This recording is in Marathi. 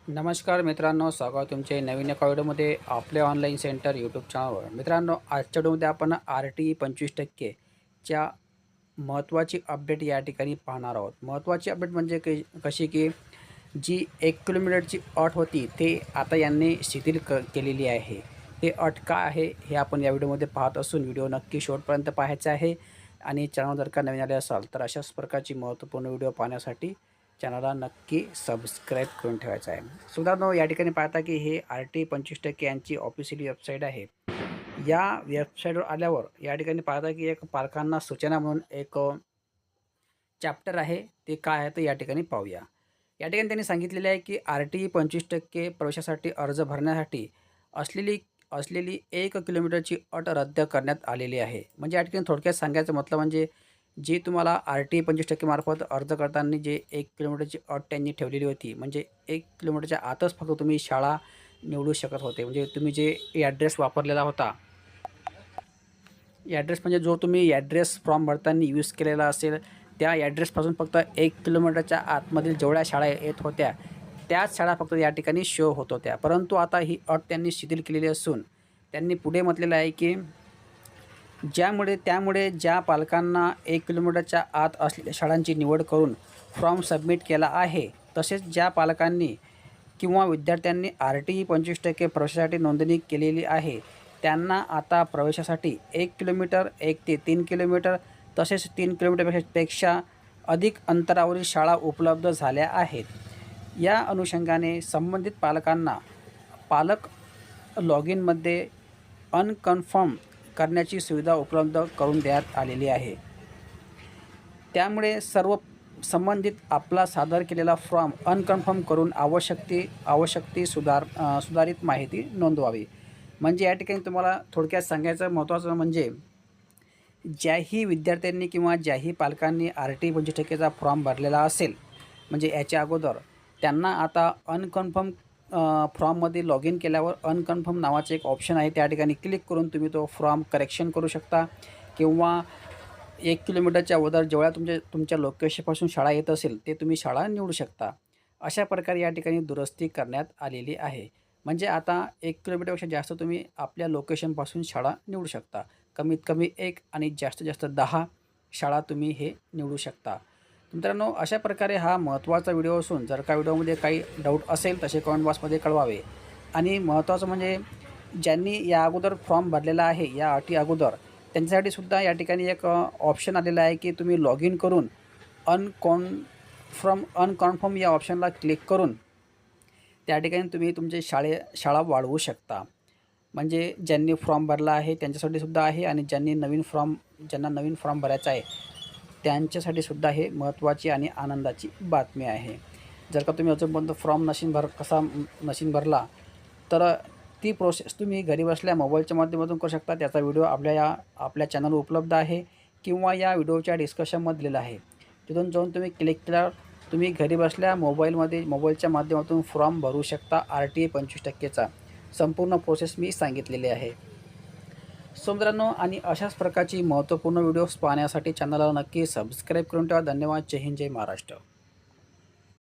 नमस्कार मित्रांनो, स्वागत तुमचे नवीन एका व्हिडिओमध्ये आपल्या ऑनलाईन सेंटर यूट्यूब चॅनलवर. मित्रांनो, आजच्या व्हिडिओमध्ये आपण RTE 25% च्या महत्त्वाची अपडेट या ठिकाणी पाहणार आहोत. महत्त्वाची अपडेट म्हणजे कशी की जी 1 किलोमीटरची अट होती ते आता यांनी शिथिल केलेली आहे. ते अट काय आहे हे आपण या व्हिडिओमध्ये पाहत असून व्हिडिओ नक्की शेवटपर्यंत पाहायचा आहे. आणि चॅनल जर का नवीन आले असाल तर अशाच प्रकारची महत्त्वपूर्ण व्हिडिओ पाहण्यासाठी चॅनलला नक्की सबस्क्राईब करून ठेवायचं आहे. सुद्धा या ठिकाणी पाहता की हे RTE 25% यांची ऑफिशियली वेबसाईट आहे. या वेबसाईटवर आल्यावर या ठिकाणी पाहता की एक पालकांना सूचना म्हणून एक चॅप्टर आहे. ते काय आहे ते या ठिकाणी पाहूया. या ठिकाणी त्यांनी सांगितलेले आहे की RTE 25% प्रवेशासाठी अर्ज भरण्यासाठी असलेली 1 किलोमीटरची अट रद्द करण्यात आलेली आहे. म्हणजे या ठिकाणी थोडक्यात सांगायचं म्हटलं म्हणजे जी तुम्हाला RTE 25% मार्फत अर्ज करताना जे 1 किलोमीटरची अट त्यांनी ठेवलेली होती, म्हणजे 1 किलोमीटरच्या आतच फक्त तुम्ही शाळा निवडू शकत होते. म्हणजे तुम्ही जे ॲड्रेस वापरलेला होता, ॲड्रेस म्हणजे जो तुम्ही ॲड्रेस फॉर्म भरताना यूज केलेला असेल, त्या ॲड्रेसपासून फक्त 1 किलोमीटरच्या आतमधील जेवढ्या शाळा येत होत्या, त्याच शाळा फक्त या ठिकाणी शो होत होत्या. परंतु आता ही अट त्यांनी शिथिल केलेली असून त्यांनी पुढे म्हटलेलं आहे की त्यामुळे ज्या पालकांना 1 किलोमीटरच्या आत असलेल्या शाळांची निवड करून फॉर्म सबमिट केला आहे, तसेच ज्या पालकांनी किंवा विद्यार्थ्यांनी RTE 25% प्रवेशासाठी नोंदणी केलेली आहे, त्यांना आता प्रवेशासाठी 1 किलोमीटर, 1 ते 3 किलोमीटर तसेच 3 किलोमीटरपेक्षा अधिक अंतरावरील शाळा उपलब्ध झाल्या आहेत. या अनुषंगाने संबंधित पालकांना पालक लॉग इनमध्ये अनकन्फर्म करण्याची सुविधा उपलब्ध करून देण्यात आलेली आहे. त्यामुळे सर्व संबंधित आपला सादर केलेला फॉर्म अनकन्फर्म करून आवश्यक सुधारित माहिती नोंदवावी. म्हणजे या ठिकाणी तुम्हाला थोडक्यात सांगायचं महत्त्वाचं म्हणजे ज्याही विद्यार्थ्यांनी किंवा ज्याही पालकांनी RTE 25%चा फॉर्म भरलेला असेल, म्हणजे याच्या अगोदर, त्यांना आता अनकन्फर्म फॉर्ममध्ये लॉग इन केल्यावर अनकन्फर्म नावाचं एक ऑप्शन आहे. त्या ठिकाणी क्लिक करून तुम्ही तो फॉर्म करेक्शन करू शकता किंवा 1 किलोमीटरच्या अगोदर जेवढ्या तुमच्या लोकेशनपासून शाळा येत असेल ते तुम्ही शाळा निवडू शकता. अशा प्रकारे या ठिकाणी दुरुस्ती करण्यात आलेली आहे. म्हणजे आता 1 किलोमीटरपेक्षा जास्त तुम्ही आपल्या लोकेशनपासून शाळा निवडू शकता. कमीत कमी 1 आणि जास्तीत जास्त 10 शाळा तुम्ही हे निवडू शकता. मित्रांनो, अशा प्रकारे हा महत्त्वाचा व्हिडिओ असून जर का व्हिडिओमध्ये काही डाऊट असेल तसे कमेंट बॉक्समध्ये कळवावे. आणि महत्त्वाचं म्हणजे ज्यांनी या अगोदर फॉर्म भरलेला आहे या अटी अगोदर, त्यांच्यासाठी सुद्धा या ठिकाणी एक ऑप्शन आलेला आहे की तुम्ही लॉग इन करून अनकन्फर्म या ऑप्शनला क्लिक करून त्या ठिकाणी तुम्ही तुमचे शाळा वाढवू शकता. म्हणजे ज्यांनी फॉर्म भरला आहे त्यांच्यासाठी सुद्धा आहे आणि ज्यांना नवीन फॉर्म भरायचा आहे त्यांच्यासाठी सुद्धा हे महत्त्वाची आणि आनंदाची बातमी आहे. जर का तुम्ही अजूनपर्यंत फॉर्म नशीन भरला तर ती प्रोसेस तुम्ही घरी बसल्या मोबाईलच्या माध्यमातून करू शकता. त्याचा व्हिडिओ आपल्या चॅनलवर उपलब्ध आहे किंवा या व्हिडिओच्या डिस्क्रिप्शनमध्ये दिलेला आहे. तिथून जाऊन तुम्ही क्लिक केल्यावर तुम्ही घरी बसल्या मोबाईलच्या माध्यमातून फॉर्म भरू शकता. RTE 25%चा संपूर्ण प्रोसेस मी सांगितलेली आहे. सो मित्रांनो, आणि अशाच प्रकारची महत्त्वपूर्ण व्हिडिओज पाहण्यासाठी चॅनलला नक्की सबस्क्राईब करून ठेवा. धन्यवाद. जय हिंद, जय महाराष्ट्र.